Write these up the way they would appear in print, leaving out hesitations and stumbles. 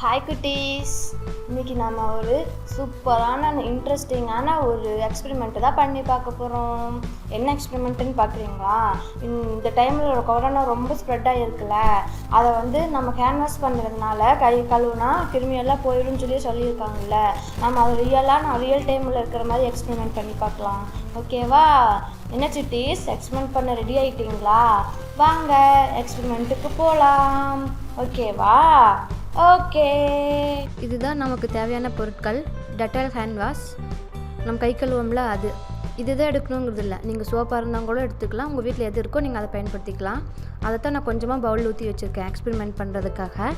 Hi குட்டீஸ், இன்றைக்கி நம்ம ஒரு சூப்பரான இன்ட்ரெஸ்டிங்கான ஒரு எக்ஸ்பெரிமெண்ட்டு தான் பண்ணி பார்க்க போகிறோம். என்ன எக்ஸ்பெரிமெண்ட்டுன்னு பார்க்குறீங்களா? இந்த டைமில் கொரோனா ரொம்ப ஸ்ப்ரெட் ஆகிருக்குல்ல, அதை நம்ம கேன்வாஸ் பண்ணுறதுனால கை கழுவுனா கிருமியெல்லாம் போயிடும்னு சொல்லியிருக்காங்கல்ல. நம்ம அது ரியல் டைமில் இருக்கிற மாதிரி எக்ஸ்பெரிமெண்ட் பண்ணி பார்க்கலாம். ஓகேவா? என்ன சிட்டீஸ், எக்ஸ்பெரிமெண்ட் பண்ண ரெடி ஆகிட்டிங்களா? வாங்க எக்ஸ்பெரிமெண்ட்டுக்கு போகலாம். ஓகேவா? ஓகே, இதுதான் நமக்கு தேவையான பொருட்கள். டெட்டால் ஹேண்ட் வாஷ், நம்ம கை கழுவோம்ல அது. இதுதான் எடுக்கணுங்கிறது இல்லை, நீங்கள் சோப்பாக இருந்தால் கூட எடுத்துக்கலாம். உங்கள் வீட்டில் எது இருக்கோ நீங்கள் அதை பயன்படுத்திக்கலாம். அதைத்தான் நான் கொஞ்சமாக பவுல் ஊற்றி வச்சுருக்கேன் எக்ஸ்பெரிமெண்ட் பண்ணுறதுக்காக.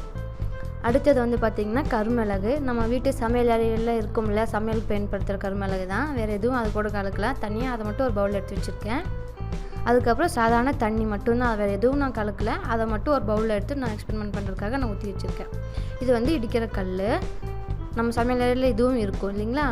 அடுத்தது பார்த்திங்கன்னா கருமிளகு. நம்ம வீட்டு சமையல் அறையெல்லாம் இருக்கும்ல, சமையலுக்கு பயன்படுத்துகிற கருமிளகு தான், வேறு எதுவும் அது கூட கலக்கலாம். தனியாக அதை மட்டும் ஒரு பவுல் எடுத்து வச்சுருக்கேன். அதுக்கப்புறம் சாதாரண தண்ணி மட்டும்தான், வேறு எதுவும் நான் கலக்கலை. அதை மட்டும் ஒரு பவுலில் எடுத்து நான் எக்ஸ்பெரிமெண்ட் பண்ணுறதுக்காக நான் ஊற்றி வச்சுருக்கேன். இது இடிக்கிற கல். நம்ம சமையல் அறையில் இதுவும் இருக்கும் இல்லைங்களா?